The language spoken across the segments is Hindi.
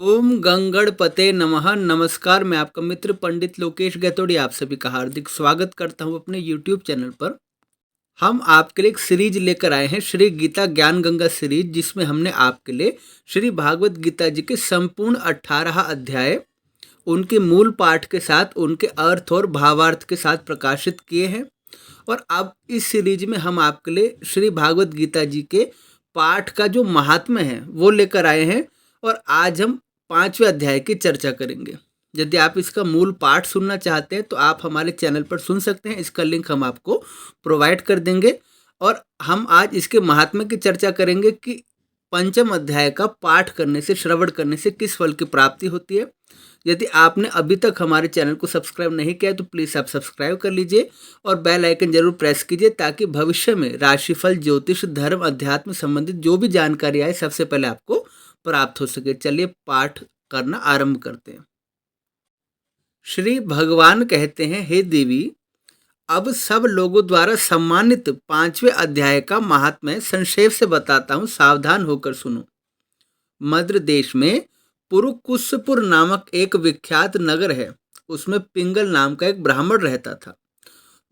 ओम गंगणपते नमः। नमस्कार, मैं आपका मित्र पंडित लोकेश गैतोड़ी आप सभी का हार्दिक स्वागत करता हूं अपने यूट्यूब चैनल पर। हम आपके लिए एक सीरीज लेकर आए हैं, श्री गीता ज्ञान गंगा सीरीज, जिसमें हमने आपके लिए श्री भागवत गीता जी के संपूर्ण 18 अध्याय उनके मूल पाठ के साथ, उनके अर्थ और भावार्थ के साथ प्रकाशित किए हैं। और अब इस सीरीज में हम आपके लिए श्री भागवत गीता जी के पाठ का जो महात्म्य है वो लेकर आए हैं। और आज हम 5वें अध्याय की चर्चा करेंगे। यदि आप इसका मूल पाठ सुनना चाहते हैं तो आप हमारे चैनल पर सुन सकते हैं, इसका लिंक हम आपको प्रोवाइड कर देंगे। और हम आज इसके महात्म्य की चर्चा करेंगे कि पंचम अध्याय का पाठ करने से, श्रवण करने से किस फल की प्राप्ति होती है। यदि आपने अभी तक हमारे चैनल को सब्सक्राइब नहीं किया है तो प्लीज़ आप सब्सक्राइब कर लीजिए और बेल आइकन जरूर प्रेस कीजिए, ताकि भविष्य में राशिफल, ज्योतिष, धर्म, अध्यात्म संबंधित जो भी जानकारी आए सबसे पहले आपको प्राप्त हो सके। चलिए पाठ करना आरंभ करते हैं। श्री भगवान कहते हैं, हे देवी, अब सब लोगों द्वारा सम्मानित 5वें अध्याय का महात्म्य संक्षेप से बताता हूँ, सावधान होकर सुनो। मद्र देश में पुरुकुशपुर नामक एक विख्यात नगर है। उसमें पिंगल नाम का एक ब्राह्मण रहता था।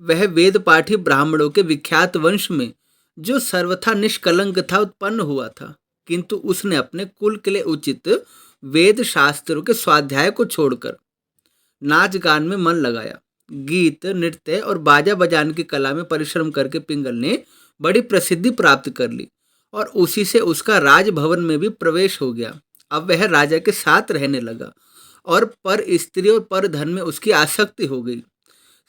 वह वेद पाठी ब्राह्मणों के विख्यात वंश में, जो सर्वथा निष्कलंक था, उत्पन्न हुआ था। किंतु उसने अपने कुल के लिए उचित वेद शास्त्रों के स्वाध्याय को छोड़कर नाच गान में मन लगाया। गीत, नृत्य और बाजा बजाने की कला में परिश्रम करके पिंगल ने बड़ी प्रसिद्धि प्राप्त कर ली और उसी से उसका राजभवन में भी प्रवेश हो गया। अब वह राजा के साथ रहने लगा और पर स्त्री और पर धन में उसकी आसक्ति हो गई।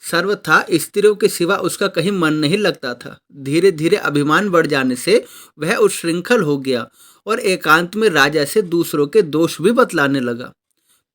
सर्वथा स्त्रियों के सिवा उसका कहीं मन नहीं लगता था। धीरे धीरे अभिमान बढ़ जाने से वह उच्छृंखल हो गया और एकांत में राजा से दूसरों के दोष भी बतलाने लगा।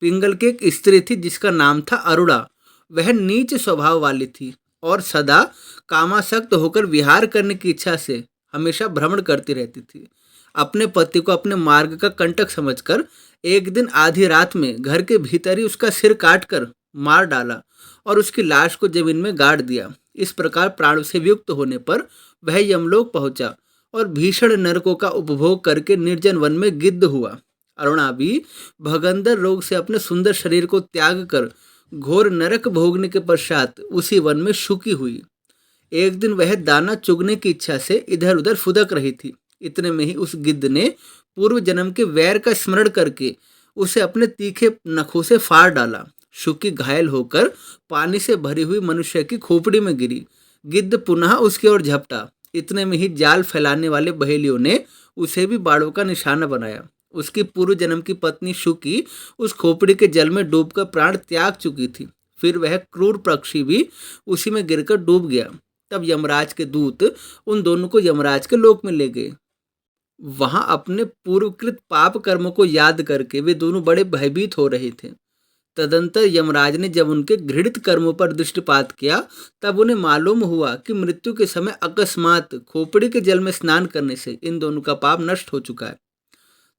पिंगल की एक स्त्री थी जिसका नाम था अरुणा। वह नीच स्वभाव वाली थी और सदा कामासक्त होकर विहार करने की इच्छा से हमेशा भ्रमण करती रहती थी। अपने पति को अपने मार्ग का कंटक समझकर एक दिन आधी रात में घर के भीतर ही उसका सिर काटकर मार डाला और उसकी लाश को जमीन में गाड़ दिया। इस प्रकार प्राणों से वियुक्त होने पर वह यमलोक पहुंचा और भीषण नरकों का उपभोग करके निर्जन वन में गिद्ध हुआ। अरुणा भी भगंदर रोग से अपने सुंदर शरीर को त्याग कर घोर नरक भोगने के पश्चात उसी वन में शुकी हुई। एक दिन वह दाना चुगने की इच्छा से इधर उधर फुदक रही थी। इतने में ही उस गिद्ध ने पूर्व जन्म के वैर का स्मरण करके उसे अपने तीखे नखों से फाड़ डाला। शुकी घायल होकर पानी से भरी हुई मनुष्य की खोपड़ी में गिरी। गिद्ध पुनः उसकी ओर झपटा। इतने में ही जाल फैलाने वाले बहेलियों ने उसे भी बाड़ों का निशाना बनाया। उसकी पूर्व जन्म की पत्नी शुकी उस खोपड़ी के जल में डूबकर प्राण त्याग चुकी थी। फिर वह क्रूर पक्षी भी उसी में गिरकर डूब गया। तब यमराज के दूत उन दोनों को यमराज के लोक में ले गए। वहां अपने पूर्वकृत पाप कर्मों को याद करके वे दोनों बड़े भयभीत हो रहे थे। तदंतर यमराज ने जब उनके घृणित कर्मों पर दृष्टिपात किया, तब उन्हें मालूम हुआ कि मृत्यु के समय अकस्मात खोपड़ी के जल में स्नान करने से इन दोनों का पाप नष्ट हो चुका है।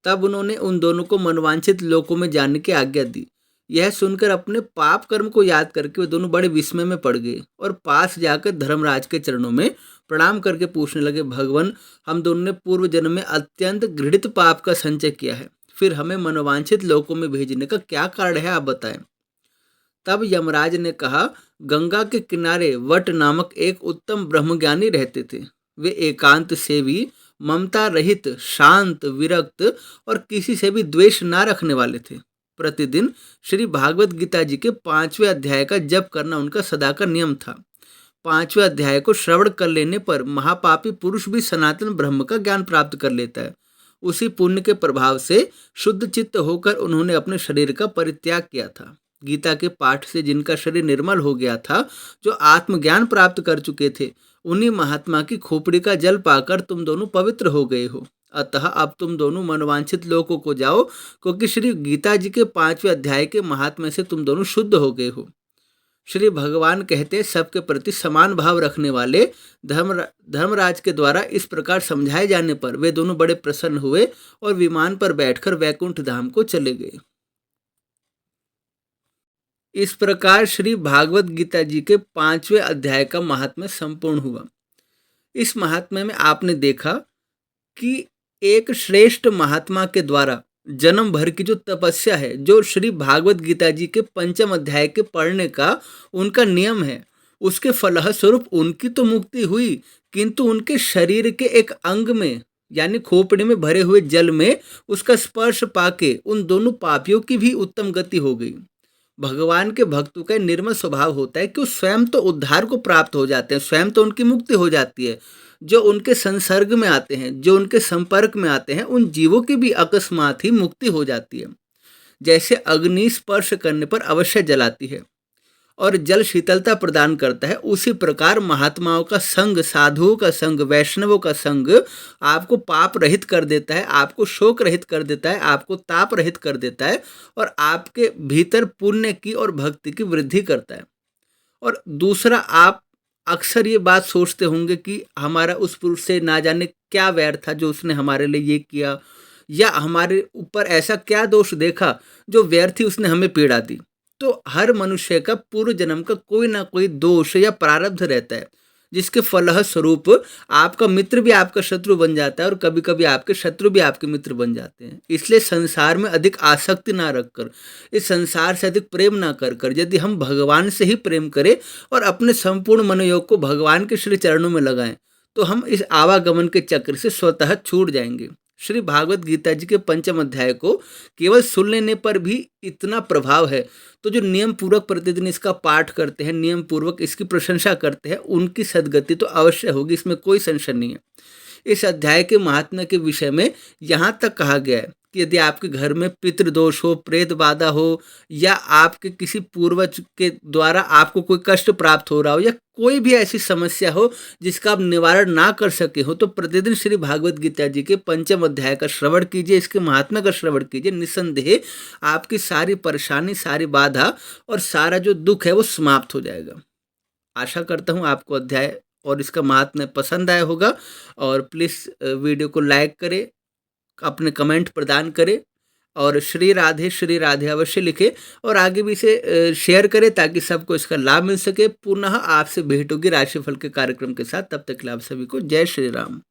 तब उन्होंने उन दोनों को मनवांछित लोकों में जाने की आज्ञा दी। यह सुनकर अपने पाप कर्म को याद करके वे दोनों बड़े विस्मय में पड़ गए और पास जाकर धर्मराज के चरणों में प्रणाम करके पूछने लगे, भगवान, हम दोनों ने पूर्व जन्म में अत्यंत घृणित पाप का संचय किया है, फिर हमें मनोवांछित लोकों में भेजने का क्या कारण है, आप बताएं। तब यमराज ने कहा, गंगा के किनारे वट नामक एक उत्तम ब्रह्मज्ञानी रहते थे। वे एकांत सेवी, ममता रहित, शांत, विरक्त और किसी से भी द्वेष ना रखने वाले थे। प्रतिदिन श्री भागवत गीता जी के 5वें अध्याय का जप करना उनका सदा का नियम था। 5वें अध्याय को श्रवण कर लेने पर महापापी पुरुष भी सनातन ब्रह्म का ज्ञान प्राप्त कर लेता है। उसी पुण्य के प्रभाव से शुद्ध चित्त होकर उन्होंने अपने शरीर का परित्याग किया था। गीता के पाठ से जिनका शरीर निर्मल हो गया था, जो आत्मज्ञान प्राप्त कर चुके थे, उन्हीं महात्मा की खोपड़ी का जल पाकर तुम दोनों पवित्र हो गए हो। अतः अब तुम दोनों मनवांछित लोकों को जाओ, क्योंकि श्री गीता जी के 5वें अध्याय के महात्म्य से तुम दोनों शुद्ध हो गए हो। श्री भगवान कहते, सबके प्रति समान भाव रखने वाले धर्मराज के द्वारा इस प्रकार समझाए जाने पर वे दोनों बड़े प्रसन्न हुए और विमान पर बैठकर वैकुंठ धाम को चले गए। इस प्रकार श्री भागवत गीता जी के 5वें अध्याय का महात्म्य संपूर्ण हुआ। इस महात्म्य में आपने देखा कि एक श्रेष्ठ महात्मा के द्वारा जन्म भर की जो तपस्या है, जो श्री भागवत गीता जी के पंचम अध्याय के पढ़ने का उनका नियम है, उसके फलस्वरूप उनकी तो मुक्ति हुई, किंतु उनके शरीर के एक अंग में यानी खोपड़ी में भरे हुए जल में उसका स्पर्श पाके उन दोनों पापियों की भी उत्तम गति हो गई। भगवान के भक्तों का निर्मल स्वभाव होता है कि वो स्वयं तो उद्धार को प्राप्त हो जाते हैं, स्वयं तो उनकी मुक्ति हो जाती है। जो उनके संसर्ग में आते हैं, जो उनके संपर्क में आते हैं, उन जीवों की भी अकस्मात ही मुक्ति हो जाती है। जैसे अग्नि स्पर्श करने पर अवश्य जलाती है और जल शीतलता प्रदान करता है, उसी प्रकार महात्माओं का संग, साधुओं का संग, वैष्णवों का संग आपको पाप रहित कर देता है, आपको शोक रहित कर देता है, आपको ताप रहित कर देता है और आपके भीतर पुण्य की और भक्ति की वृद्धि करता है। और दूसरा, आप अक्सर ये बात सोचते होंगे कि हमारा उस पुरुष से ना जाने क्या वैर था जो उसने हमारे लिए ये किया, या हमारे ऊपर ऐसा क्या दोष देखा जो वैर थी उसने हमें पीड़ा दी। तो हर मनुष्य का पूर्व जन्म का कोई ना कोई दोष या प्रारब्ध रहता है, जिसके फलस्वरूप आपका मित्र भी आपका शत्रु बन जाता है और कभी कभी आपके शत्रु भी आपके मित्र बन जाते हैं। इसलिए संसार में अधिक आसक्ति ना रखकर, इस संसार से अधिक प्रेम ना कर कर यदि हम भगवान से ही प्रेम करें और अपने संपूर्ण मनोयोग को भगवान के श्री चरणों में लगाएं, तो हम इस आवागमन के चक्र से स्वतः छूट जाएंगे। श्री भागवत गीता जी के पंचम अध्याय को केवल सुन लेने पर भी इतना प्रभाव है, तो जो नियम पूर्वक प्रतिदिन इसका पाठ करते हैं, नियम पूर्वक इसकी प्रशंसा करते हैं, उनकी सद्गति तो अवश्य होगी, इसमें कोई संशय नहीं है। इस अध्याय के महात्म्य के विषय में यहाँ तक कहा गया है कि यदि आपके घर में पितृदोष हो, प्रेत बाधा हो, या आपके किसी पूर्वज के द्वारा आपको कोई कष्ट प्राप्त हो रहा हो, या कोई भी ऐसी समस्या हो जिसका आप निवारण ना कर सके हो, तो प्रतिदिन श्री भागवत गीता जी के पंचम अध्याय का श्रवण कीजिए, इसके महात्म्य का श्रवण कीजिए। निस्संदेह आपकी सारी परेशानी, सारी बाधा और सारा जो दुख है वो समाप्त हो जाएगा। आशा करता हूँ आपको अध्याय और इसका महात्म्य पसंद आया होगा, और प्लीज़ वीडियो को लाइक करें, अपने कमेंट प्रदान करें और श्री राधे अवश्य लिखें और आगे भी इसे शेयर करें ताकि सबको इसका लाभ मिल सके। पुनः आपसे भेंट होगी राशिफल के कार्यक्रम के साथ, तब तक के लिए आप सभी को जय श्री राम।